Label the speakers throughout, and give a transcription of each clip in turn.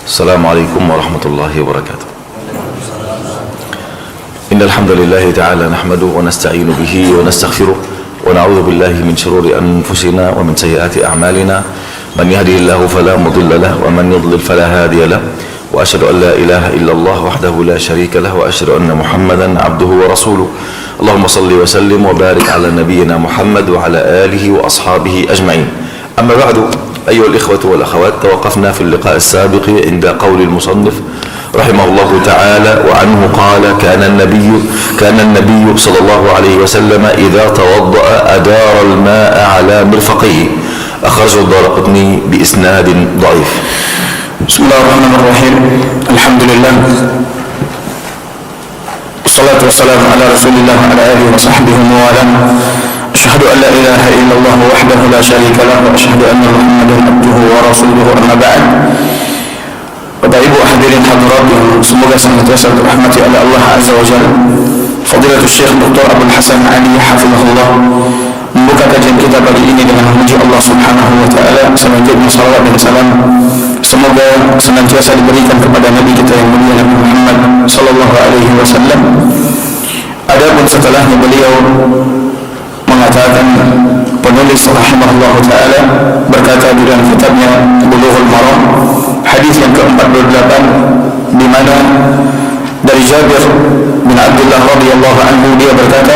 Speaker 1: السلام عليكم ورحمة الله وبركاته. إن الحمد لله تعالى نحمده ونستعين به ونستغفره ونعوذ بالله من شرور أنفسنا ومن سيئات أعمالنا. من يهده الله فلا مضل له ومن يضلل فلا هادي له، وأشهد أن لا إله إلا الله وحده لا شريك له، وأشهد أن محمدا عبده ورسوله. اللهم صل وسلم وبارك على نبينا محمد وعلى آله وأصحابه أجمعين. أما بعد، أيها الإخوة والأخوات، توقفنا في اللقاء السابق عند قول المصنف رحمه الله تعالى وعنه قال: كان النبي صلى الله عليه وسلم إذا توضأ أدار الماء على مرفقيه. أخرجه الدارقطني بإسناد ضعيف.
Speaker 2: بسم الله الرحمن الرحيم. الحمد لله والصلاة والسلام على رسول الله وعلى آله وصحبه وموالاه. أشهد أن لا إله إلا الله وحده لا شريك له، وأشهد أن محمدا عبده ورسوله. أما بعد. Bapak Ibu hadirin hadirat yang semoga senantiasa dirahmati oleh Allah Azza wa Jalla, Fadilatul Syekh Dr. Abdul Hasan Ali hafizahullah membuka kajian kita pagi ini dengan memuji Allah Subhanahu wa taala. Selanjutnya salawat dan salam semoga senantiasa diberikan kepada Nabi kita yang mulia Nabi Muhammad sallallahu alaihi wasallam. Adapun setelahnya beliau mengatakan, penulis rahimahullah taala berkata di dalam kitabnya Bulughul Maram, hadis yang ke-48, di mana dari Jabir bin Abdullah radhiyallahu anhu dia berkata,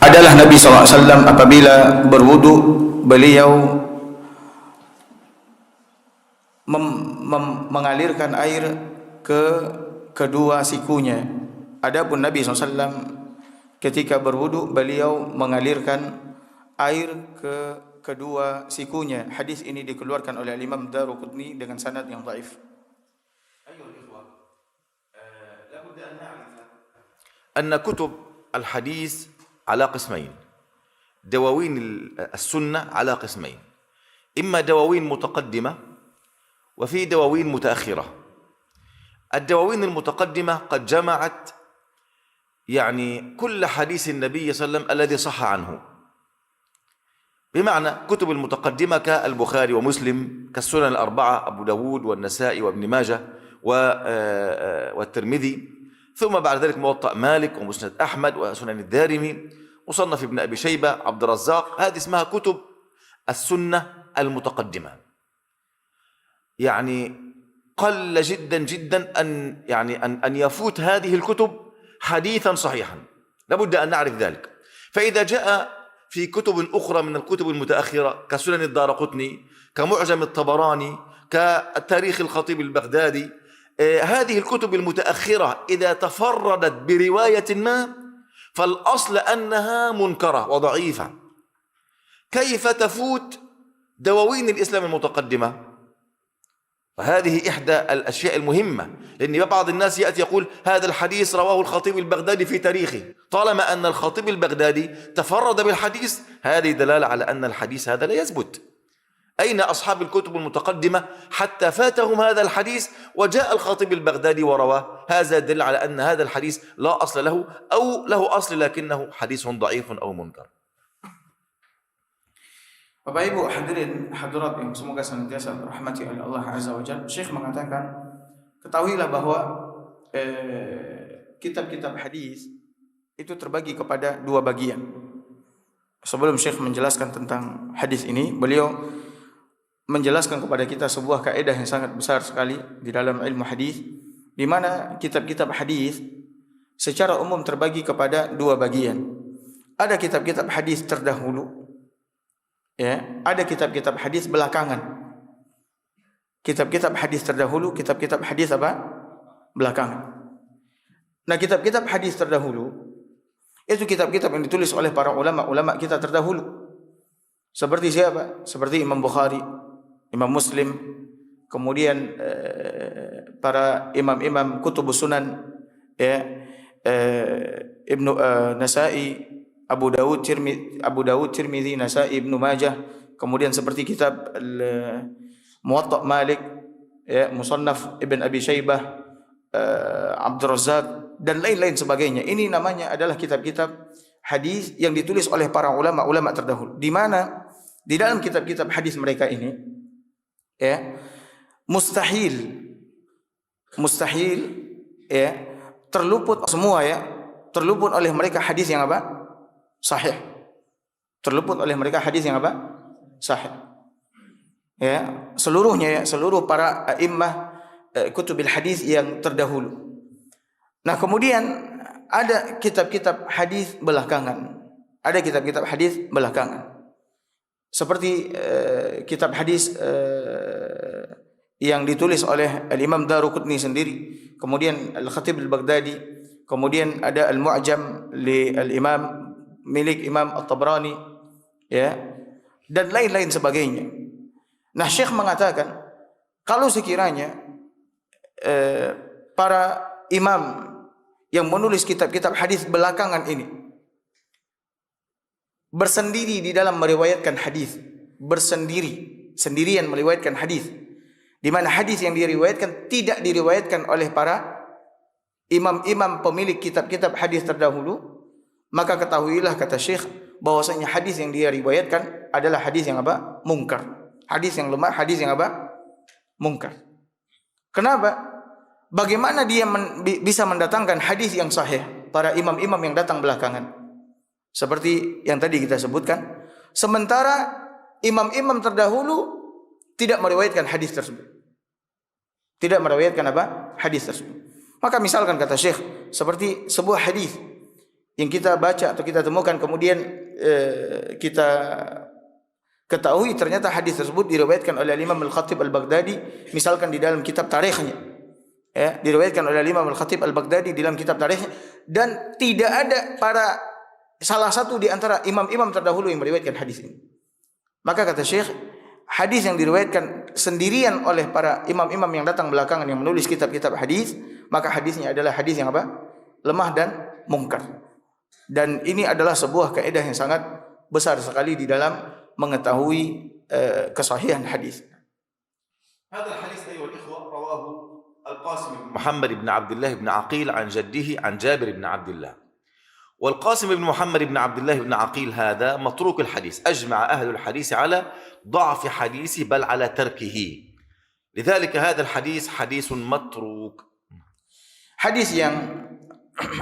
Speaker 2: adalah Nabi SAW apabila berwudu beliau mengalirkan air ke kedua sikunya. Adapun Nabi SAW ketika berwudu beliau mengalirkan air ke kedua sikunya. Hadis ini dikeluarkan oleh Imam Daruqutni dengan sanad yang dhaif.
Speaker 1: أن كتب الحديث على قسمين: دواوين السنة على قسمين، إما دواوين متقدمة وفي دواوين متأخرة. الدواوين المتقدمة قد جمعت يعني كل حديث النبي صلى الله عليه وسلم الذي صح عنه، بمعنى كتب المتقدمة كالبخاري ومسلم، كالسنن الأربعة أبو داود والنسائي وابن ماجه والترمذي، ثم بعد ذلك موطأ مالك ومسند أحمد وسنن الدارمي، مصنف ابن أبي شيبة، عبد الرزاق. هذه اسمها كتب السنة المتقدمة. يعني قل جدا جدا أن يفوت هذه الكتب حديثا صحيحا، لابد أن نعرف ذلك. فإذا جاء في كتب أخرى من الكتب المتأخرة كسنن الدارقطني، كمعجم الطبراني، كالتاريخ الخطيب البغدادي، هذه الكتب المتأخرة إذا تفردت برواية ما فالأصل أنها منكرة وضعيفة. كيف تفوت دواوين الإسلام المتقدمة؟ وهذه إحدى الأشياء المهمة، لأن بعض الناس يأتي يقول هذا الحديث رواه الخطيب البغدادي في تاريخه. طالما أن الخطيب البغدادي تفرد بالحديث، هذه دلالة على أن الحديث هذا لا يثبت. أين أصحاب الكتب المتقدمة حتى فاتهم هذا الحديث وجاء الخطيب البغدادي ورواه؟ هذا دل على أن هذا الحديث لا أصل له، أو له أصل لكنه حديث ضعيف أو منكر.
Speaker 2: Bapak Ibu hadirin hadirat yang semoga senantiasa dirahmati oleh Allah Azza wa Jalla, Syekh mengatakan, ketahuilah bahwa kitab-kitab hadis itu terbagi kepada dua bagian. Sebelum Syekh menjelaskan tentang hadis ini, beliau menjelaskan kepada kita sebuah kaidah yang sangat besar sekali di dalam ilmu hadis, di mana kitab-kitab hadis secara umum terbagi kepada dua bagian. Ada kitab-kitab hadis terdahulu, ya, ada kitab-kitab hadis belakangan. Kitab-kitab hadis terdahulu, kitab-kitab hadis apa? Belakangan. Nah, kitab-kitab hadis terdahulu itu kitab-kitab yang ditulis oleh para ulama kita terdahulu. Seperti siapa? Seperti Imam Bukhari, Imam Muslim, kemudian para imam-imam kutubus sunan, ya, Ibnu Nasai, Abu Dawud, Tirmidzi, Nasai, Ibnu Majah, kemudian seperti kitab Muwatta Malik, ya, Musannaf Ibn Abi Shaybah, Abdul Razzaq dan lain-lain sebagainya. Ini namanya adalah kitab-kitab hadis yang ditulis oleh para ulama terdahulu. Di mana di dalam kitab-kitab hadis mereka ini, ya, mustahil ya terluput semua ya, terluput oleh mereka hadis yang apa? Sahih. Terluput oleh mereka hadis yang apa? Sahih. Ya, seluruhnya ya, seluruh para a'immah kutubil hadis yang terdahulu. Nah, kemudian ada kitab-kitab hadis belakangan. Ada kitab-kitab hadis belakangan. Seperti kitab hadis yang ditulis oleh Al-Imam Daruqutni sendiri, kemudian Al-Khatib Al-Baghdadi, kemudian ada Al-Mu'jam li Al-Imam milik Imam At-Tabrani, ya, dan lain-lain sebagainya. Nah, Syekh mengatakan kalau sekiranya para imam yang menulis kitab-kitab hadis belakangan ini bersendiri di dalam meriwayatkan hadis, sendirian meriwayatkan hadis, di mana hadis yang diriwayatkan tidak diriwayatkan oleh para imam-imam pemilik kitab-kitab hadis terdahulu, maka ketahuilah, kata Syekh, bahwasanya hadis yang dia riwayatkan adalah hadis yang apa? Mungkar. Hadis yang lemah, hadis yang apa? Mungkar. Kenapa? Bagaimana dia bisa mendatangkan hadis yang sahih? Para imam-imam yang datang belakangan, seperti yang tadi kita sebutkan, sementara imam-imam terdahulu tidak meriwayatkan hadis tersebut. Tidak meriwayatkan apa? Hadis tersebut. Maka misalkan, kata Syekh, seperti sebuah hadis yang kita baca atau kita temukan, kemudian kita ketahui ternyata hadis tersebut diriwayatkan oleh Imam Al-Khatib Al-Baghdadi, misalkan di dalam kitab tarikhnya, ya, diriwayatkan oleh Imam Al-Khatib Al-Baghdadi di dalam kitab tarikhnya, dan tidak ada salah satu di antara imam-imam terdahulu yang meriwayatkan hadis ini. Maka kata Syekh, hadis yang diriwayatkan sendirian oleh para imam-imam yang datang belakangan yang menulis kitab-kitab hadis, maka hadisnya adalah hadis yang apa? Lemah dan mungkar. Dan ini adalah sebuah kaidah yang sangat besar sekali di dalam mengetahui kesahihan hadis.
Speaker 1: هذا الحديث أيها الإخوة رواه القاسم بن محمد بن عبد الله بن عقيل عن جده عن جابر بن عبد الله. والقاسم بن محمد بن عبد الله بن عقيل هذا متروك الحديث، أجمع أهل الحديث على ضعف حديثه بل على تركه، لذلك هذا الحديث حديث متروك.
Speaker 2: Hadis yang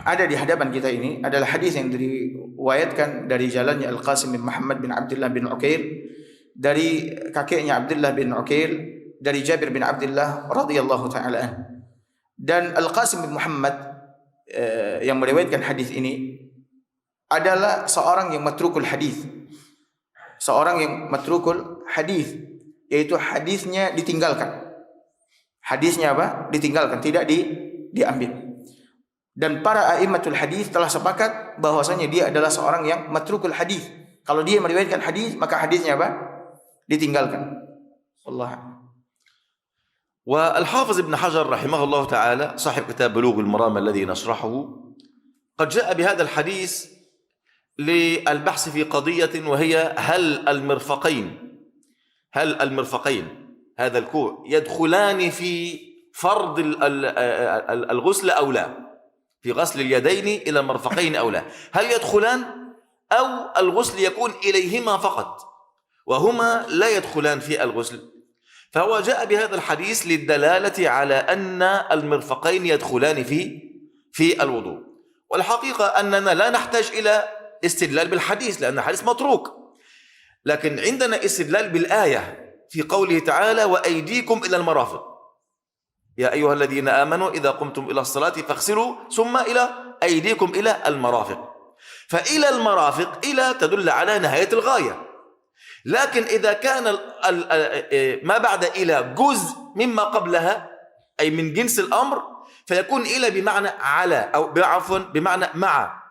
Speaker 2: ada di hadapan kita ini adalah hadis yang diriwayatkan dari jalannya Al-Qasim bin Muhammad bin Abdullah bin Uqail, dari kakeknya Abdullah bin Uqail, dari Jabir bin Abdullah radhiyallahu taala anhu. Dan Al-Qasim bin Muhammad yang meriwayatkan hadis ini adalah seorang yang matrukul hadis. Seorang yang matrukul hadis, yaitu hadisnya ditinggalkan. Hadisnya apa? Ditinggalkan, tidak diambil. Dan para a'immatul hadis telah sepakat bahwasanya dia adalah seorang yang matrukul hadis. Kalau dia meriwayatkan hadis, maka hadisnya apa? Ditinggalkan. Allah.
Speaker 1: والحافظ ابن حجر رحمه الله تعالى صاحب كتاب بلوغ المرام الذي نشرحه قد جاء بهذا الحديث للبحث في قضية، وهي هل المرفقين هذا الكوع يدخلان في فرض الغسل أو لا، في غسل اليدين إلى المرفقين أو لا، هل يدخلان أو الغسل يكون إليهما فقط وهما لا يدخلان في الغسل؟ فهو جاء بهذا الحديث للدلالة على أن المرفقين يدخلان في الوضوء. والحقيقة أننا لا نحتاج إلى استدلال بالحديث لأن الحديث متروك، لكن عندنا استدلال بالآية في قوله تعالى وأيديكم إلى المرافق، يا أيها الذين آمنوا إذا قمتم إلى الصلاة فاغسلوا ثم إلى أيديكم إلى المرافق. فإلى المرافق إلى تدل على نهاية الغاية، لكن إذا كان ما بعد إلى جزء مما قبلها أي من جنس الأمر فيكون إلى بمعنى على أو عفوا بمعنى مع،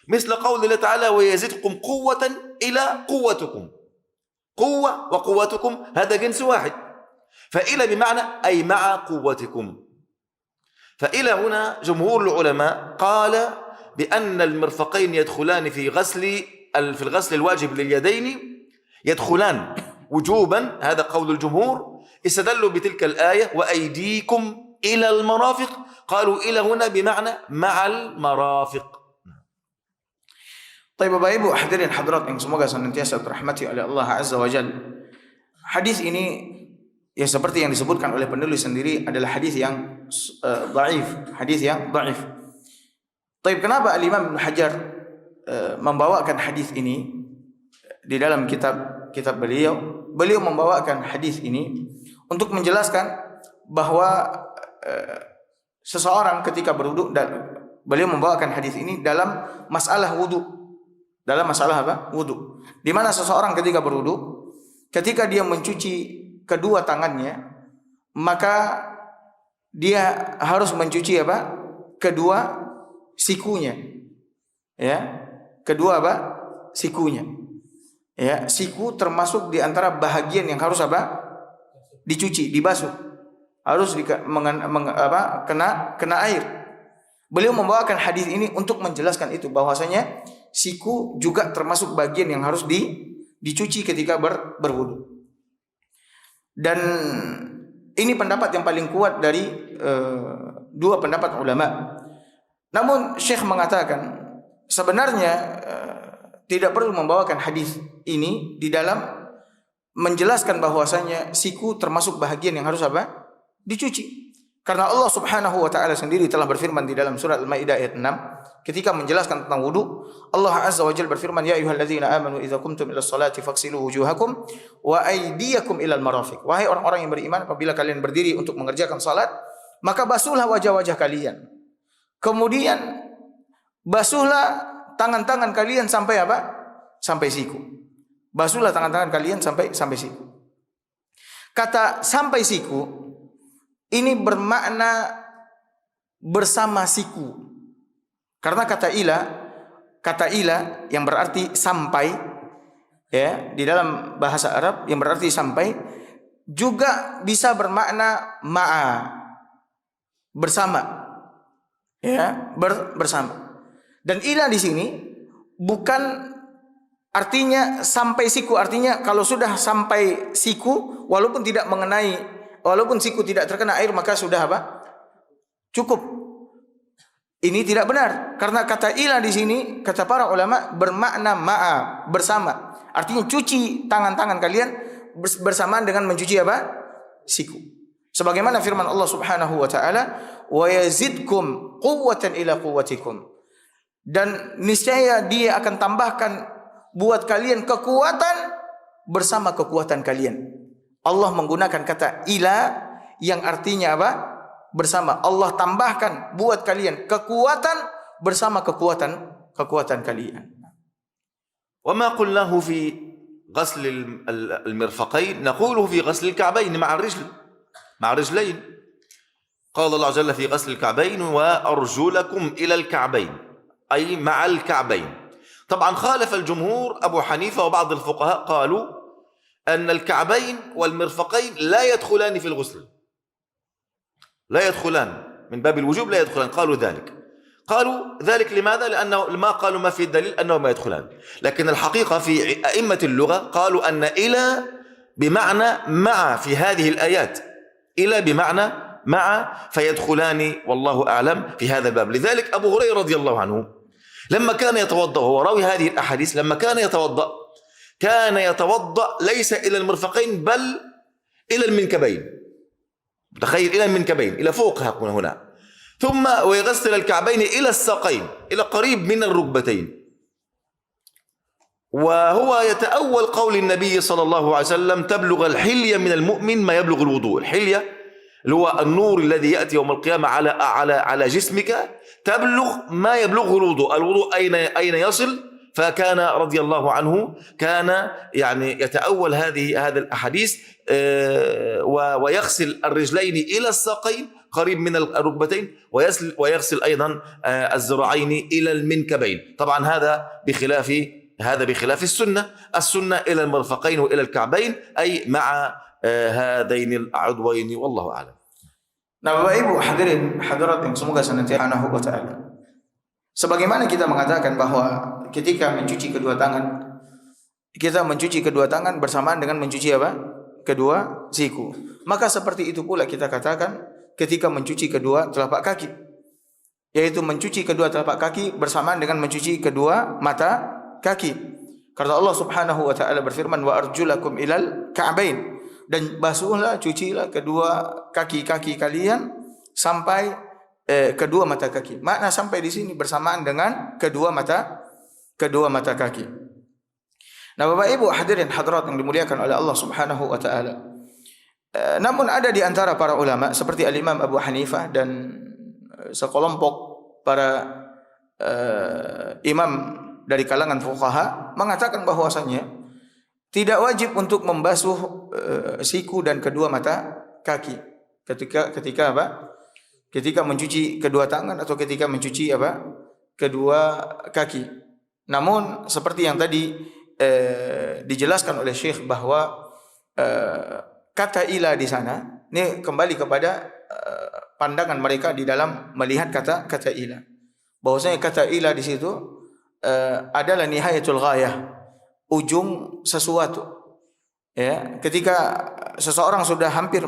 Speaker 1: مثل قول الله تعالى ويزدكم قوة إلى قوتكم، قوة وقوتكم هذا جنس واحد، فإلى بمعنى أي مع قوتكم. فإلى هنا جمهور العلماء قال بأن المرفقين يدخلان في الغسل الواجب لليدين، يدخلان وجوبا، هذا قول الجمهور، استدلوا بتلك الآية وأيديكم إلى المرافق، قالوا إلى هنا بمعنى مع المرافق.
Speaker 2: Baik Bapak Ibu hadirin hadirat yang semoga senantiasa terrahmati oleh Allah Azza wa Jalla. Hadis ini
Speaker 3: Ya seperti yang disebutkan oleh penulis sendiri adalah hadis yang dhaif, hadis yang dhaif. Tapi kenapa Al-Imam Ibnu Hajar membawakan hadis ini di dalam kitab beliau? Beliau membawakan hadis ini untuk menjelaskan bahwa seseorang ketika berwudu, dan beliau membawakan hadis ini dalam masalah wudu. Dalam masalah apa? Wudu. Di mana seseorang ketika berwudu, ketika dia mencuci kedua tangannya, maka dia harus mencuci apa? Kedua sikunya. Ya. Kedua apa? Sikunya. Ya, siku termasuk di antara bahagian yang harus apa? Dicuci, dibasuh. Harus kena air. Beliau membawakan hadis ini untuk menjelaskan itu, bahwasanya siku juga termasuk bagian yang harus dicuci ketika berwudu. Dan ini pendapat yang paling kuat dari dua pendapat ulama. Namun Syekh mengatakan sebenarnya tidak perlu membawakan hadis ini di dalam menjelaskan bahwasanya siku termasuk bahagian yang harus apa? Dicuci. Karena Allah Subhanahu wa taala sendiri telah berfirman di dalam surat Al-Maidah ayat 6 ketika menjelaskan tentang wudu. Allah Azza wa Jalla berfirman, ya ayyuhalladzina amanu idza qumtum ilas salati faghsilu wujuhakum wa aydiyakum ilal marafiq. Wahai orang-orang yang beriman, apabila kalian berdiri untuk mengerjakan salat, maka basuhlah wajah-wajah kalian. Kemudian basuhlah tangan-tangan kalian sampai apa? Sampai siku. Basuhlah tangan-tangan kalian sampai siku. Kata sampai siku ini bermakna bersama siku. Karena kata ila yang berarti sampai, ya, di dalam bahasa Arab yang berarti sampai juga bisa bermakna ma'a, bersama. Ya, bersama. Dan ila di sini bukan artinya sampai siku, artinya kalau sudah sampai siku walaupun siku tidak terkena air maka sudah apa? Cukup. Ini tidak benar, karena kata ila di sini kata para ulama bermakna ma'a, bersama. Artinya cuci tangan-tangan kalian bersamaan dengan mencuci apa? Siku. Sebagaimana firman Allah Subhanahu wa taala, "Wa yazidkum quwwatan ila quwwatikum." Dan niscaya Dia akan tambahkan buat kalian kekuatan bersama kekuatan kalian. Allah menggunakan kata ila yang artinya apa? Bersama. Allah tambahkan buat kalian kekuatan bersama kekuatan kalian.
Speaker 1: وما قلناه في غسل المرفقين نقوله في غسل الكعبين مع الرجلين. قال الله جل في غسل الكعبين وأرجلكم إلى الكعبين أي مع الكعبين. طبعا خالف الجمهور أبو حنيفة وبعض الفقهاء قالوا أن الكعبين والمرفقين لا يدخلان في الغسل، لا يدخلان من باب الوجوب، لا يدخلان. قالوا ذلك لماذا؟ لأنه ما قالوا ما في الدليل أنه ما يدخلان. لكن الحقيقة في أئمة اللغة قالوا أن إلى بمعنى مع في هذه الآيات، إلى بمعنى مع فيدخلان، والله أعلم في هذا الباب. لذلك أبو هريرة رضي الله عنه لما كان يتوضأ، هو راوي هذه الأحاديث، لما كان يتوضأ ليس إلى المرفقين بل إلى المنكبين. تخيل، إلى المنكبين، إلى فوق هنا، ثم ويغسل الكعبين إلى الساقين، إلى قريب من الركبتين. وهو يتأول قول النبي صلى الله عليه وسلم تبلغ الحلية من المؤمن ما يبلغ الوضوء. الحلية اللي هو النور الذي يأتي يوم القيامة على جسمك تبلغ ما يبلغه الوضوء. الوضوء أين يصل؟ فكان رضي الله عنه كان يعني يتأول هذا الأحاديث ويغسل الرجلين إلى الساقين قريب من الركبتين، ويغسل أيضا الذراعين إلى المنكبين. طبعا هذا بخلاف السنة إلى المرفقين وإلى الكعبين أي مع هذين العضوين، والله أعلم.
Speaker 3: Nah, Bapak Ibu hadirin hadirat yang semoga senantiasa Subhanahu wa taala. Sebagaimana kita mengatakan bahwa ketika mencuci kedua tangan, kita mencuci kedua tangan bersamaan dengan mencuci apa? Kedua siku. Maka seperti itu pula kita katakan ketika mencuci kedua telapak kaki, yaitu mencuci kedua telapak kaki bersamaan dengan mencuci kedua mata kaki. Karena Allah Subhanahu wa taala berfirman wa arjulakum ilal ka'bain. dan basuhlah, cucilah kedua kaki-kaki kalian sampai kedua mata kaki. Makna sampai di sini bersamaan dengan kedua mata kaki. Nah, Bapak Ibu hadirin hadirat yang dimuliakan oleh Allah Subhanahu wa taala. Namun ada di antara para ulama seperti Al-Imam Abu Hanifah dan sekelompok para imam dari kalangan fuqaha mengatakan bahwasanya tidak wajib untuk membasuh siku dan kedua mata kaki ketika apa? Ketika mencuci kedua tangan atau ketika mencuci apa? Kedua kaki. Namun seperti yang tadi dijelaskan oleh Syekh bahwa kata ila di sana ini kembali kepada pandangan mereka di dalam melihat kata ila. Bahwasanya kata ila di situ adalah nihayatul ghayah, ujung sesuatu. Ya, ketika seseorang sudah hampir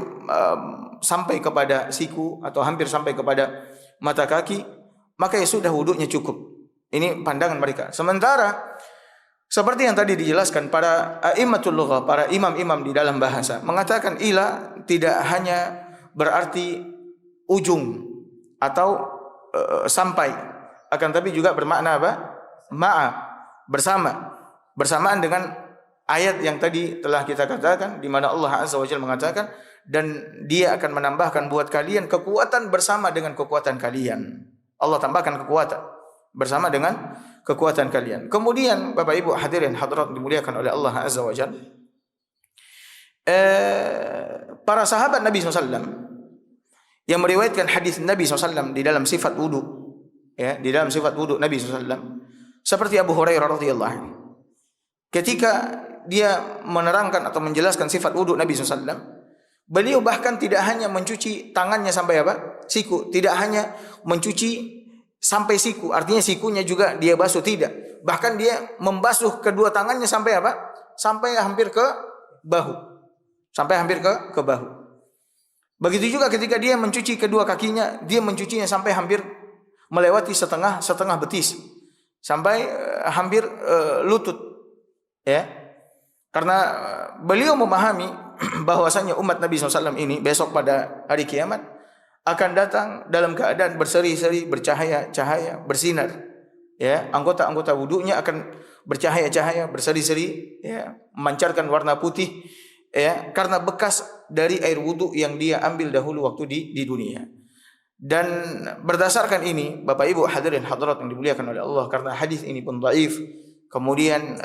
Speaker 3: sampai kepada siku atau hampir sampai kepada mata kaki, maka ya sudah wudunya cukup. Ini pandangan mereka. Sementara seperti yang tadi dijelaskan para a'immatul lughah, para imam-imam di dalam bahasa mengatakan ila tidak hanya berarti ujung atau sampai, akan tapi juga bermakna apa? Ma'a, bersamaan dengan ayat yang tadi telah kita katakan di mana Allah Azza wa Jalla mengatakan dan Dia akan menambahkan buat kalian kekuatan bersama dengan kekuatan kalian. Allah tambahkan kekuatan bersama dengan kekuatan kalian. Kemudian Bapak Ibu hadirin hadirat dimuliakan oleh Allah Azza wa Jalla, para sahabat Nabi SAW yang meriwayatkan hadis Nabi SAW di dalam sifat wudu, ya, di dalam sifat wudu Nabi SAW, seperti Abu Hurairah radhiyallahu anhu, ketika dia menerangkan atau menjelaskan sifat wudu Nabi SAW, beliau bahkan tidak hanya mencuci tangannya sampai apa? Siku, tidak hanya mencuci sampai siku, artinya sikunya juga dia basuh, tidak. Bahkan dia membasuh kedua tangannya sampai apa? Sampai hampir ke bahu. Sampai hampir ke bahu. Begitu juga ketika dia mencuci kedua kakinya, dia mencucinya sampai hampir melewati setengah betis. Sampai hampir lutut. Ya. Karena beliau memahami bahwasanya umat Nabi SAW ini besok pada hari kiamat akan datang dalam keadaan berseri-seri, bercahaya-cahaya, bersinar. Ya, anggota-anggota wudunya akan bercahaya-cahaya, berseri-seri, ya, memancarkan warna putih, ya, karena bekas dari air wudu yang dia ambil dahulu waktu di dunia. Dan berdasarkan ini, Bapak Ibu hadirin hadirat yang dimuliakan oleh Allah, karena hadis ini pun dhaif. Kemudian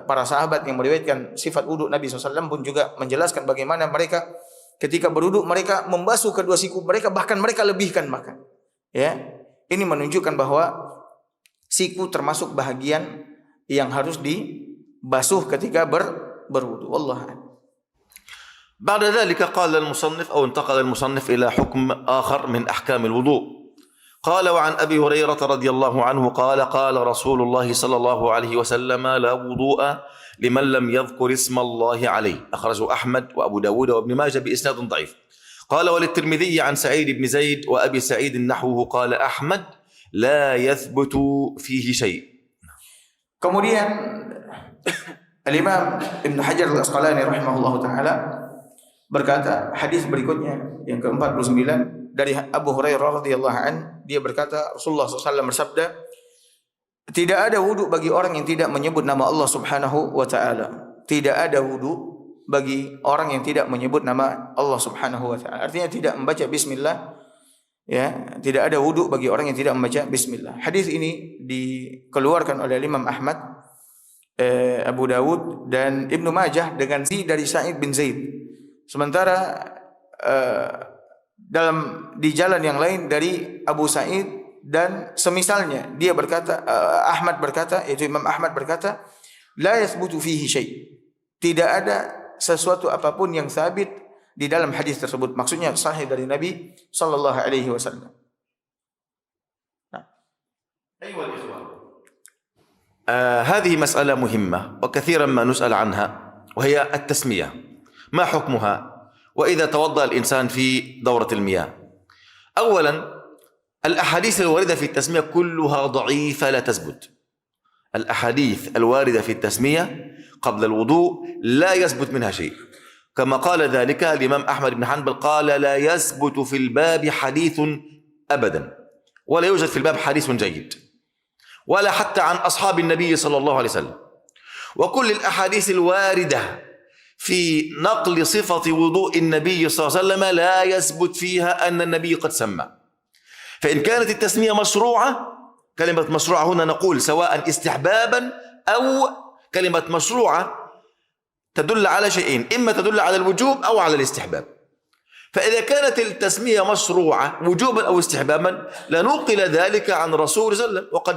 Speaker 3: para sahabat yang meriwayatkan sifat wudu Nabi SAW pun juga menjelaskan bagaimana mereka ketika berwudu mereka membasuh kedua siku mereka, bahkan mereka lebihkan makan. Ya, ini menunjukkan bahwa siku termasuk bahagian yang harus dibasuh ketika berwudu. Wallahu a'lam.
Speaker 1: بعد ذلك قال المصنف أو انتقل المصنف إلى حكم آخر من أحكام الوضوء. قال وعن أبي هريرة رضي الله عنه قال قال رسول الله صلى الله عليه وسلم لا وضوء لمن لم يذكر اسم الله عليه. أخرجه أحمد وأبو داود وابن ماجه بإسناد ضعيف. قال وللترمذي عن سعيد بن زيد وأبي سعيد نحوه قال أحمد لا يثبت فيه شيء.
Speaker 3: Kemudian Al-Imam Ibn Hajar Al-Asqalani rahimahullah ta'ala berkata, hadis berikutnya yang ke-49 dari Abu Hurairah radhiyallahu an, dia berkata Rasulullah SAW bersabda, tidak ada wudu bagi orang yang tidak menyebut nama Allah Subhanahu wa taala. Tidak ada wudu bagi orang yang tidak menyebut nama Allah Subhanahu wa taala. Artinya tidak membaca bismillah, ya, tidak ada wudu bagi orang yang tidak membaca bismillah. Hadis ini dikeluarkan oleh Imam Ahmad, Abu Dawud dan Ibnu Majah dengan dari Sa'id bin Zaid. Sementara di jalan yang lain dari Abu Sa'id dan semisalnya, dia berkata, Ahmad berkata, yaitu Imam Ahmad berkata, la yathbutu fihi syai'. Tidak ada sesuatu apapun yang sabit di dalam hadis tersebut. Maksudnya sahih dari Nabi sallallahu alaihi wasallam.
Speaker 1: أيها الإخوة، هذه مسألة مهمة وكثيرا ما نسأل عنها، وهي التسمية. ما حكمها وإذا توضأ الإنسان في دورة المياه؟ أولا، الأحاديث الواردة في التسمية كلها ضعيفة لا تثبت. الأحاديث الواردة في التسمية قبل الوضوء لا يثبت منها شيء. كما قال ذلك الإمام أحمد بن حنبل، قال لا يثبت في الباب حديث أبدا، ولا يوجد في الباب حديث جيد، ولا حتى عن أصحاب النبي صلى الله عليه وسلم. وكل الأحاديث الواردة في نقل صفة وضوء النبي صلى الله عليه وسلم لا يثبت فيها أن النبي قد سمى. فإن كانت التسمية مشروعة، كلمة مشروعة هنا نقول سواء استحبابا أو كلمة مشروعة تدل على شيئين، إما تدل على الوجوب أو على الاستحباب. فإذا كانت التسمية مشروعة وجوبا أو استحبابا لنقل ذلك عن رسول صلى الله عليه وسلم.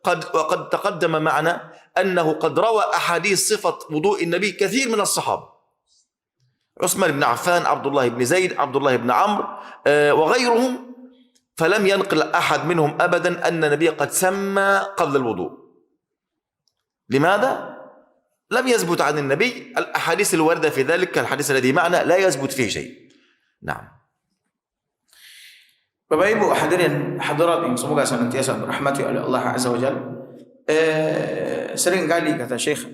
Speaker 1: وقد تقدم معنا أنه قد روى أحاديث صفة وضوء النبي كثير من الصحابة، عثمان بن عفان، عبد الله بن زيد، عبد الله بن عمرو وغيرهم، فلم ينقل أحد منهم أبدا أن النبي قد سمى قبل الوضوء. لماذا؟ لم يثبت عن النبي. الأحاديث الواردة في ذلك كالحديث الذي معنا لا يثبت فيه شيء. نعم.
Speaker 3: Bapak Ibu hadirin hadirat yang semoga senantiasa dirahmati oleh Allah Azza wa Jalla. Sering kali kata Syekh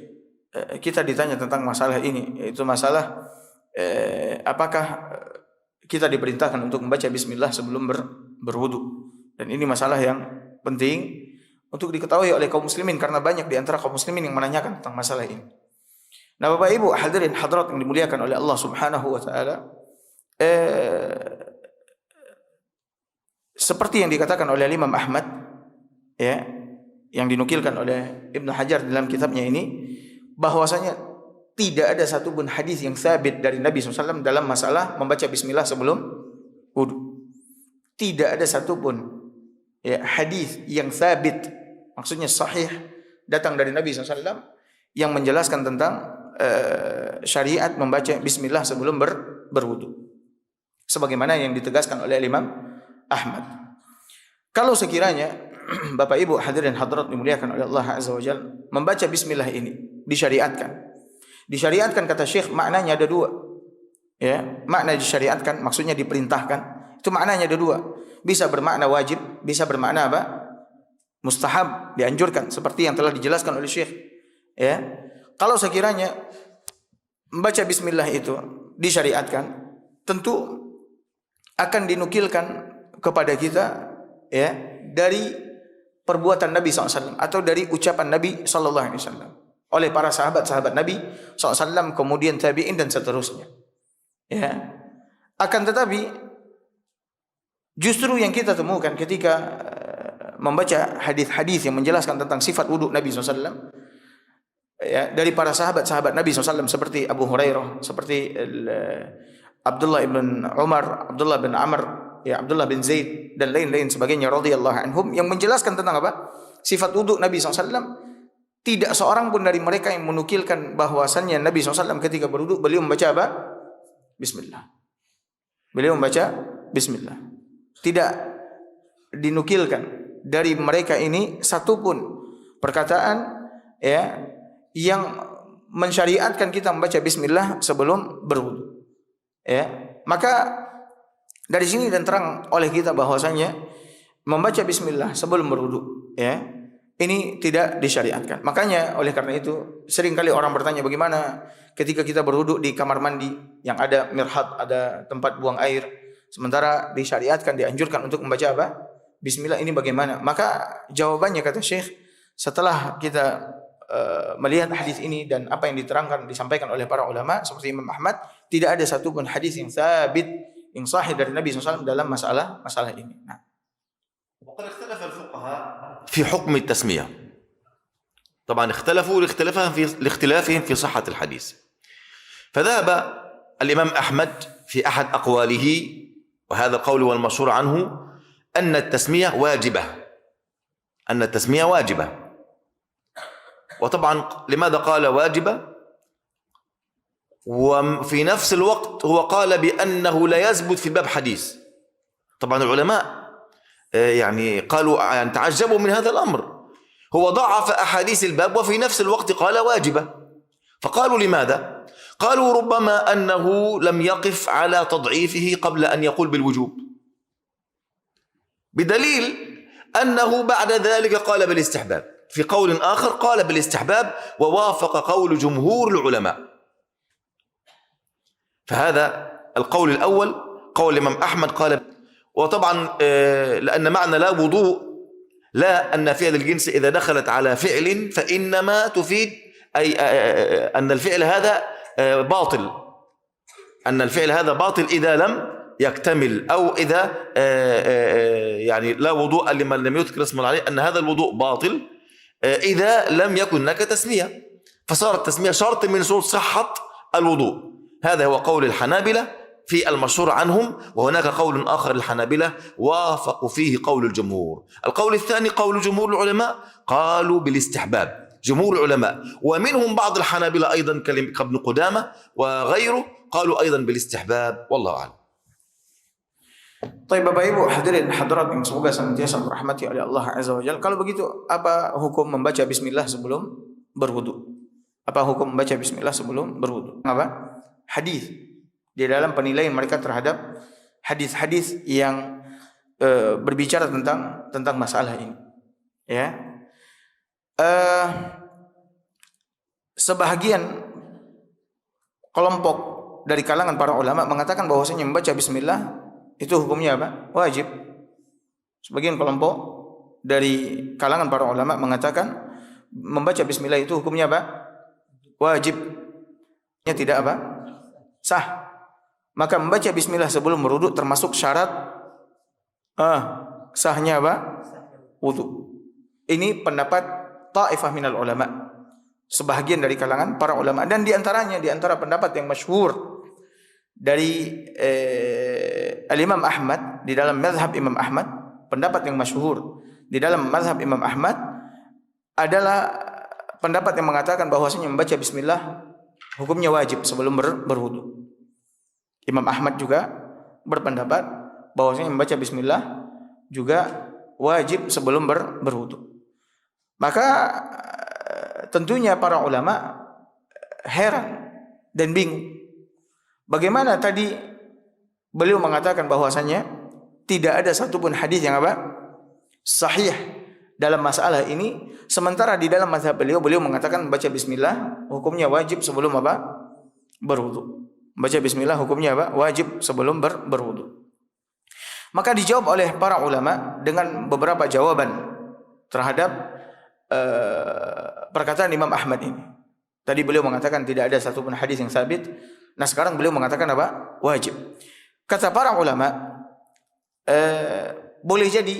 Speaker 3: kita ditanya tentang masalah ini, yaitu masalah apakah kita diperintahkan untuk membaca bismillah sebelum berwudu. Dan ini masalah yang penting untuk diketahui oleh kaum muslimin karena banyak di antara kaum muslimin yang menanyakan tentang masalah ini. Nah, Bapak Ibu hadirin hadirat yang dimuliakan oleh Allah Subhanahu wa taala, seperti yang dikatakan oleh Imam Ahmad, ya, yang dinukilkan oleh Ibnu Hajar dalam kitabnya ini, bahwasanya tidak ada satupun hadis yang sabit dari Nabi SAW dalam masalah membaca bismillah sebelum wudu. Tidak ada satupun ya, hadis yang sabit, maksudnya sahih, datang dari Nabi SAW yang menjelaskan tentang syariat membaca bismillah sebelum berwudu. Sebagaimana yang ditegaskan oleh Imam Ahmad. Kalau sekiranya Bapak Ibu hadirin hadirat dimuliakan oleh Allah Azza wa Jalla, membaca bismillah ini disyariatkan. Disyariatkan kata Syekh maknanya ada dua. Ya, makna disyariatkan maksudnya diperintahkan. Itu maknanya ada dua. Bisa bermakna wajib, bisa bermakna apa? Mustahab, dianjurkan seperti yang telah dijelaskan oleh Syekh. Ya. Kalau sekiranya membaca bismillah itu disyariatkan, tentu akan dinukilkan kepada kita ya dari perbuatan Nabi SAW atau dari ucapan Nabi SAW oleh para sahabat-sahabat Nabi SAW, kemudian tabi'in dan seterusnya. Ya. Akan tetapi justru yang kita temukan ketika membaca hadis-hadis yang menjelaskan tentang sifat wudhu Nabi SAW ya, dari para sahabat-sahabat Nabi SAW seperti Abu Hurairah, seperti Abdullah bin Umar, Abdullah bin Amr, ya Abdullah bin Zaid dan lain-lain sebagainya radhiyallahu anhum yang menjelaskan tentang apa? Sifat wudhu Nabi SAW. Tidak seorang pun dari mereka yang menukilkan bahwasannya Nabi SAW ketika berwudhu beliau membaca apa? Bismillah. Beliau membaca Bismillah. Tidak dinukilkan dari mereka ini satupun perkataan ya yang mensyariatkan kita membaca Bismillah sebelum berwudhu. Ya, maka dari sini dan terang oleh kita bahwasanya membaca bismillah sebelum berwudu ya, ini tidak disyariatkan. Makanya oleh karena itu sering kali orang bertanya bagaimana ketika kita berwudu di kamar mandi yang ada mirhat, ada tempat buang air, sementara disyariatkan, dianjurkan untuk membaca apa? Bismillah, ini bagaimana? Maka jawabannya kata Syekh, setelah kita melihat hadis ini dan apa yang diterangkan disampaikan oleh para ulama seperti Imam Ahmad, tidak ada satupun hadis yang sabit yang sahih dari Nabi SAW dalam masalah ini. Nah.
Speaker 1: وقد اختلف الفقهاء في حكم التسمية. طبعا اختلفوا لاختلافهم في صحة الحديث. فذهب الإمام أحمد في أحد أقواله، وهذا القول والمشهور عنه، أن التسمية واجبة. وطبعا لماذا قال واجبة؟ وفي نفس الوقت هو قال بأنه لا يثبت في الباب حديث. طبعا العلماء يعني قالوا يعني تعجبوا من هذا الأمر. هو ضعف أحاديث الباب وفي نفس الوقت قال واجبة. فقالوا لماذا؟ قالوا ربما أنه لم يقف على تضعيفه قبل أن يقول بالوجوب، بدليل أنه بعد ذلك قال بالاستحباب. في قول آخر قال بالاستحباب ووافق قول جمهور العلماء. فهذا القول الأول قول الإمام أحمد قال. وطبعا لأن معنى لا وضوء لا أن فعل الجنس إذا دخلت على فعل فإنما تفيد أي أن الفعل هذا باطل، أن الفعل هذا باطل إذا لم يكتمل، أو إذا يعني لا وضوء لمن لم يذكر اسم الله عليه، أن هذا الوضوء باطل إذا لم يكن هناك تسمية، فصارت التسمية شرط من شروط صحة الوضوء. هذا هو قول الحنابلة في المشهور عنهم، وهناك قول آخر للحنابلة وافقوا فيه قول الجمهور. القول الثاني قول جمهور العلماء قالوا بالاستحباب، جمهور العلماء ومنهم بعض الحنابلة أيضا كابن قدامة وغيره قالوا أيضا بالاستحباب، والله أعلم.
Speaker 3: Baik Bapak Ibu hadirin hadirat yang semoga senantiasa dirahmati oleh Allah Azza wa Jalla. Kalau begitu, apa hukum membaca bismillah sebelum berwudu? Apa hukum membaca bismillah sebelum berwudu? Apa? Hadis di dalam penilaian mereka terhadap hadis-hadis yang berbicara tentang masalah ini. Ya. Sebahagian kelompok dari kalangan para ulama mengatakan bahwasanya membaca bismillah itu hukumnya apa? Wajib. Sebagian kelompok dari kalangan para ulama mengatakan membaca bismillah itu hukumnya apa? Wajib. Tidak apa? Sah. Maka membaca bismillah sebelum berwudu termasuk syarat sahnya apa? Wudu. Ini pendapat ta'ifah minal ulama. Sebahagian dari kalangan para ulama, dan di antara pendapat yang masyhur dari Al-Imam Ahmad di dalam mazhab Imam Ahmad, pendapat yang masyhur di dalam mazhab Imam Ahmad adalah pendapat yang mengatakan bahwasanya membaca bismillah hukumnya wajib sebelum berwudu. Imam Ahmad juga berpendapat bahwasanya membaca bismillah juga wajib sebelum berwudu. Maka tentunya para ulama heran dan bingung. Bagaimana tadi beliau mengatakan bahwasanya tidak ada satupun hadis yang apa? Sahih dalam masalah ini, sementara di dalam mazhab beliau mengatakan baca bismillah hukumnya wajib sebelum apa? Berwudu. Baca bismillah hukumnya apa? Wajib sebelum berwudu. Maka dijawab oleh para ulama dengan beberapa jawaban terhadap perkataan Imam Ahmad ini. Tadi beliau mengatakan tidak ada satupun hadis yang sabit. Nah sekarang beliau mengatakan apa? Wajib. Kata para ulama, boleh jadi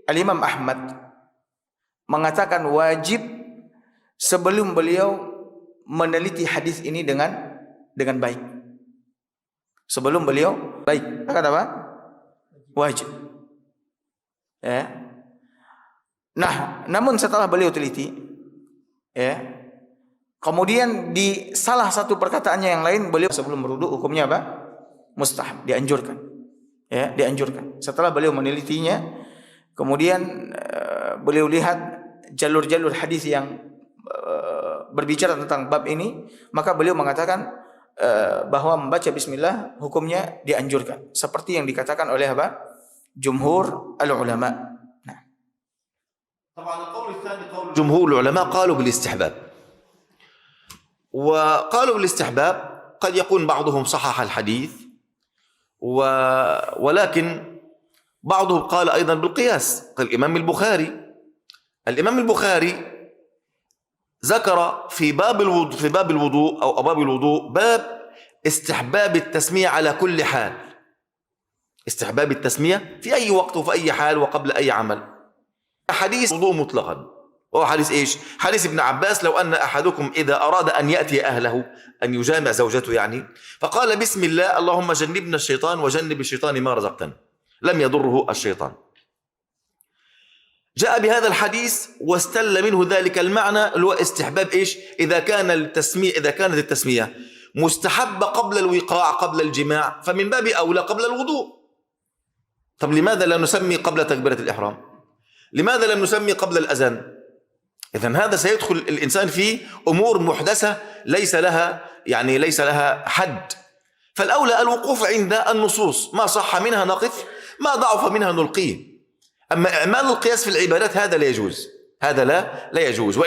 Speaker 3: Al-Imam Ahmad mengatakan wajib sebelum beliau meneliti hadis ini dengan baik. Sebelum beliau baik, kata apa? Wajib. Ya. Nah, namun setelah beliau teliti, ya, kemudian di salah satu perkataannya yang lain beliau sebelum berwudu hukumnya apa? Mustahab, dianjurkan. Ya, dianjurkan. Setelah beliau menelitinya, kemudian beliau lihat jalur-jalur hadis yang berbicara tentang bab ini, maka beliau mengatakan bahwa membaca bismillah hukumnya dianjurkan, seperti yang dikatakan oleh apa? Jumhur al-ulama.
Speaker 1: طبعا القول الثاني قول جمهور العلماء قالوا بالاستحباب، وقالوا بالاستحباب قد يكون بعضهم صحح الحديث ولكن بعضهم قال أيضا بالقياس. الإمام البخاري ذكر في باب الوضوء أو أبواب الوضوء باب استحباب التسمية على كل حال، استحباب التسمية في أي وقت وفي أي حال وقبل أي عمل. حديث وضوء مطلقا، وهو حديث ايش؟ حديث ابن عباس: لو ان احدكم اذا اراد ان ياتي اهله ان يجامع زوجته يعني فقال بسم الله اللهم جنبنا الشيطان وجنب الشيطان ما رزقتنا لم يضره الشيطان. جاء بهذا الحديث واستل منه ذلك المعنى اللي هو استحباب ايش؟ اذا كانت التسمية مستحبة قبل الوقاع قبل الجماع فمن باب اولى قبل الوضوء. طب لماذا لا نسمي قبل تكبيرة الإحرام؟ لماذا لم نسمي قبل الأذان؟ إذن هذا سيدخل الإنسان في أمور محدثة ليس لها حد. فالأولى الوقوف عند النصوص، ما صح منها نقف، ما ضعف منها نلقيه. أما إعمال القياس في العبادات هذا لا يجوز، هذا لا يجوز.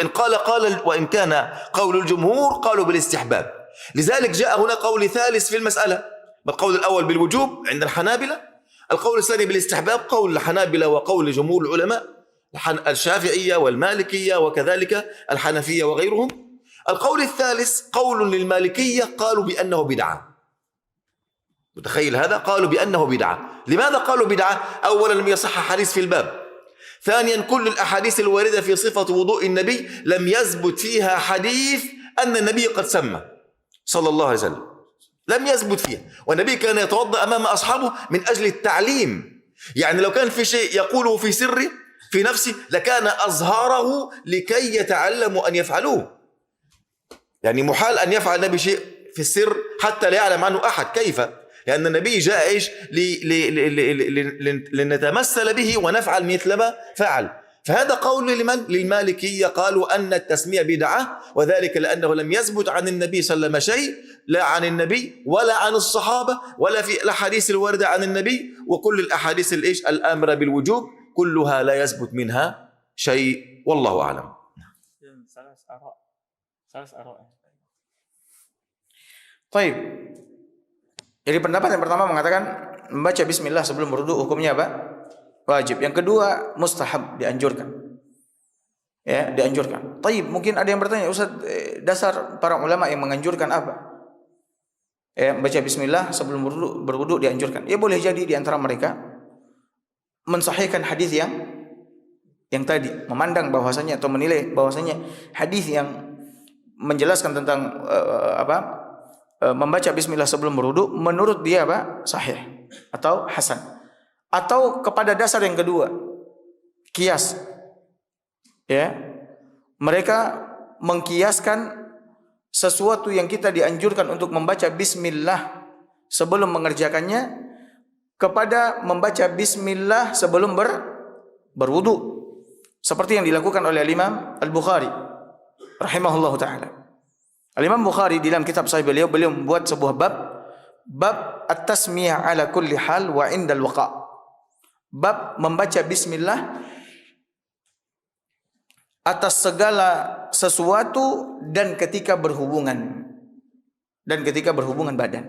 Speaker 1: وإن كان قول الجمهور قالوا بالاستحباب، لذلك جاء هنا قول ثالث في المسألة. القول الأول بالوجوب عند الحنابلة، القول الثاني بالاستحباب قول الحنابلة وقول جمهور العلماء الشافعية والمالكية وكذلك الحنفية وغيرهم. القول الثالث قول للمالكية قالوا بأنه بدعة. متخيل هذا؟ قالوا بأنه بدعة. لماذا قالوا بدعة؟ أولا لم يصح حديث في الباب، ثانيا كل الأحاديث الواردة في صفة وضوء النبي لم يثبت فيها حديث أن النبي قد سمى صلى الله عليه وسلم، لم يثبت فيها. والنبي كان يتوضأ أمام أصحابه من أجل التعليم، يعني لو كان في شيء يقوله في سره في نفسه لكان أظهاره لكي يتعلموا أن يفعلوه. يعني محال أن يفعل النبي شيء في السر حتى لا يعلم عنه أحد. كيف؟ لأن النبي جاء إيش؟ لنتمثل به ونفعل مثل ما فعل. فهذا قول لمن؟ للمالكية، قالوا أن التسمية بدعة، وذلك لأنه لم يثبت عن النبي صلى الله عليه وسلم شيء، لا عن النبي ولا عن الصحابة ولا في الأحاديث الواردة عن النبي. وكل الأحاديث الإيش؟ الآمرة بالوجوب كلها لا يثبت منها شيء، والله أعلم.
Speaker 3: Baik. Jadi pendapat yang pertama mengatakan membaca bismillah sebelum berwudu hukumnya apa? Wajib. Yang kedua mustahab, dianjurkan. Ya, dianjurkan. Taib, mungkin ada yang bertanya, Ustaz, dasar para ulama yang menganjurkan apa? Ya, membaca bismillah sebelum berwudu dianjurkan. Ya boleh jadi di antara mereka mensahihkan hadis yang tadi, memandang bahwasanya atau menilai bahwasanya hadis yang menjelaskan tentang membaca bismillah sebelum berwudu menurut dia apa? Sahih atau hasan. Atau kepada dasar yang kedua, kias. Ya. Mereka mengkiaskan sesuatu yang kita dianjurkan untuk membaca bismillah sebelum mengerjakannya kepada membaca bismillah sebelum berwudu. Seperti yang dilakukan oleh Imam Al-Bukhari rahimahullahu taala. Al-Imam Bukhari dalam kitab sahih beliau membuat sebuah bab at-tasmiyah ala kulli hal wa indal waqa'. Bab membaca bismillah atas segala sesuatu dan ketika berhubungan badan.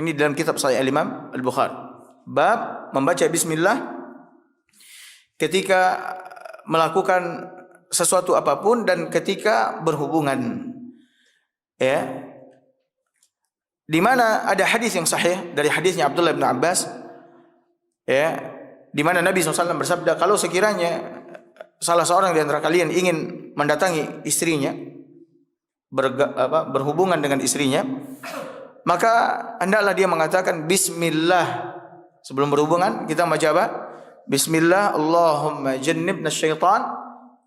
Speaker 3: Ini dalam kitab sahih Al-Imam Al-Bukhari. Bab membaca bismillah ketika melakukan sesuatu apapun dan ketika berhubungan. Ya. Di mana ada hadis yang sahih dari hadisnya Abdullah bin Abbas, ya, di mana Nabi SAW bersabda, kalau sekiranya salah seorang di antara kalian ingin mendatangi istrinya, berhubungan dengan istrinya, maka hendaklah dia mengatakan bismillah sebelum berhubungan. Kita baca apa? Bismillah, Allahumma jannibna syaitan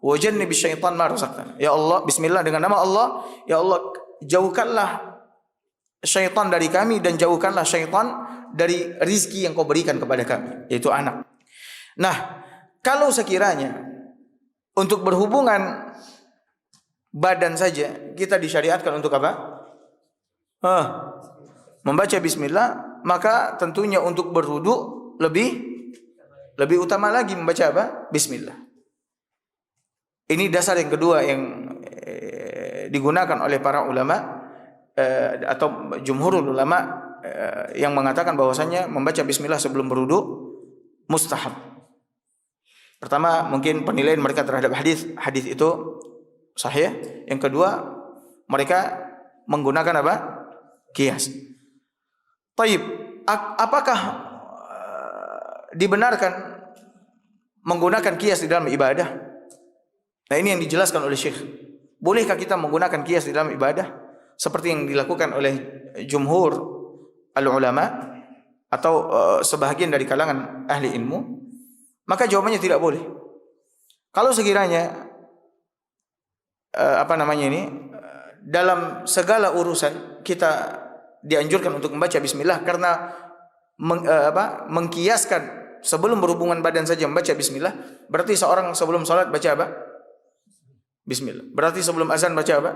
Speaker 3: wa jannibis syaitan ma razaqtana. Ya Allah, bismillah dengan nama Allah, ya Allah jauhkanlah syaitan dari kami dan jauhkanlah syaitan dari rizki yang kau berikan kepada kami, yaitu anak. Nah, kalau sekiranya untuk berhubungan badan saja kita disyariatkan untuk apa? Membaca bismillah, maka tentunya untuk berwudu lebih utama lagi membaca apa? Bismillah. Ini dasar yang kedua yang digunakan oleh para ulama atau jumhurul ulama yang mengatakan bahwasanya membaca bismillah sebelum berwudu mustahab. Pertama, mungkin penilaian mereka terhadap hadis itu sahih. Yang kedua, mereka menggunakan apa? Qiyas. Taib, apakah dibenarkan menggunakan qiyas di dalam ibadah? Nah, ini yang dijelaskan oleh Syekh. Bolehkah kita menggunakan qiyas di dalam ibadah seperti yang dilakukan oleh jumhur al-ulama atau sebahagian dari kalangan ahli ilmu? Maka jawabannya tidak boleh. Kalau sekiranya dalam segala urusan kita dianjurkan untuk membaca bismillah karena mengkiaskan sebelum berhubungan badan saja membaca bismillah, berarti seorang sebelum salat baca apa? Bismillah. Berarti sebelum azan baca apa?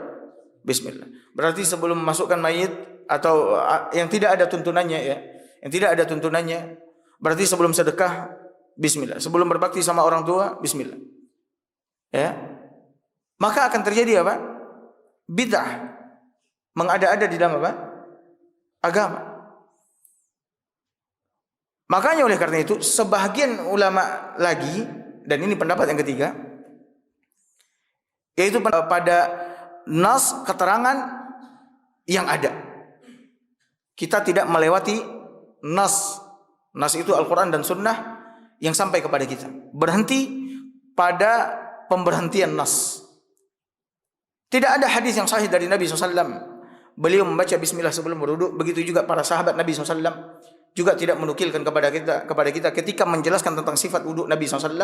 Speaker 3: Bismillah. Berarti sebelum memasukkan mayit atau yang tidak ada tuntunannya, ya, yang tidak ada tuntunannya, berarti sebelum sedekah bismillah, sebelum berbakti sama orang tua bismillah. Ya. Maka akan terjadi apa? Bid'ah. mengada-ada di dalam apa? Agama. Makanya oleh karena itu sebahagian ulama lagi, dan ini pendapat yang ketiga, yaitu pada nas keterangan yang ada. Kita tidak melewati nas. Nas itu Al-Quran dan Sunnah yang sampai kepada kita. Berhenti pada pemberhentian nas. Tidak ada hadis yang sahih dari Nabi SAW. Beliau membaca bismillah sebelum berwudu. Begitu juga para sahabat Nabi SAW juga tidak menukilkan kepada kita ketika menjelaskan tentang sifat wudu Nabi SAW,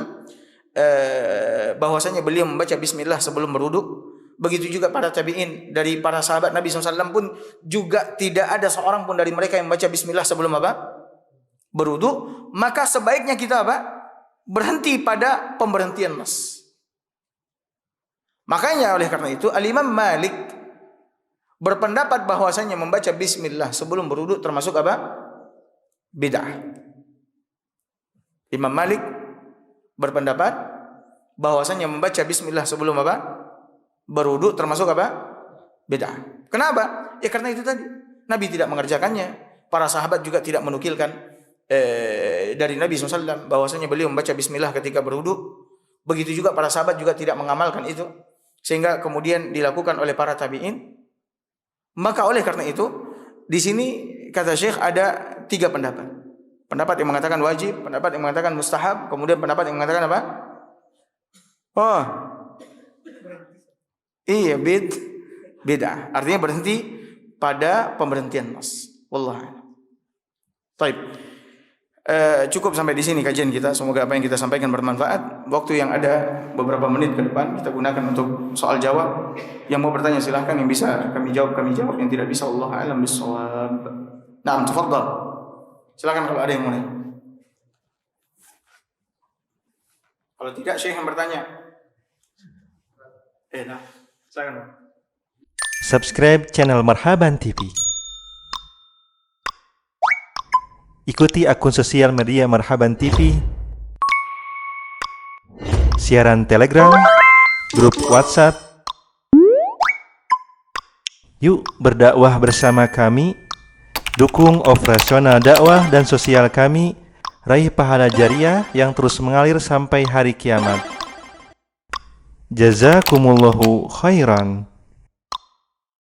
Speaker 3: bahwasanya beliau membaca bismillah sebelum berwudu. Begitu juga para tabi'in dari para sahabat Nabi SAW pun juga tidak ada seorang pun dari mereka yang membaca bismillah sebelum apa? Berwudu. Maka sebaiknya kita apa? Berhenti pada pemberhentian nas. Makanya oleh karena itu Al-Imam Malik berpendapat bahwasanya membaca bismillah sebelum berwudu termasuk apa? Bid'ah. Imam Malik berpendapat bahwasanya membaca bismillah sebelum apa? Berwudu termasuk apa? Bid'ah. Kenapa? Ya karena itu tadi. Nabi tidak mengerjakannya. Para sahabat juga tidak menukilkan dari Nabi SAW bahwasanya beliau membaca bismillah ketika berwudu. Begitu juga para sahabat juga tidak mengamalkan itu. Sehingga kemudian dilakukan oleh para tabi'in. Maka oleh karena itu di sini kata Syekh ada 3 pendapat. Pendapat yang mengatakan wajib, pendapat yang mengatakan mustahab, kemudian pendapat yang mengatakan apa? Oh, iya, bid'ah. Artinya berhenti pada pemberhentian nas. Wallah. Baik. Cukup sampai di sini kajian kita. Semoga apa yang kita sampaikan bermanfaat. Waktu yang ada beberapa menit ke depan kita gunakan untuk soal jawab. Yang mau bertanya silahkan, yang bisa kami jawab. Yang tidak bisa Allah a'lam bissawab. Naam, tafadhal. Silakan kalau ada yang mau. Kalau tidak, Syekh yang bertanya. Nah, silakan.
Speaker 4: Subscribe channel Marhaban TV. Ikuti akun sosial media Marhaban TV, siaran Telegram, grup WhatsApp. Yuk berdakwah bersama kami. Dukung operasional dakwah dan sosial kami, raih pahala jariah yang terus mengalir sampai hari kiamat. Jazakumullahu khairan.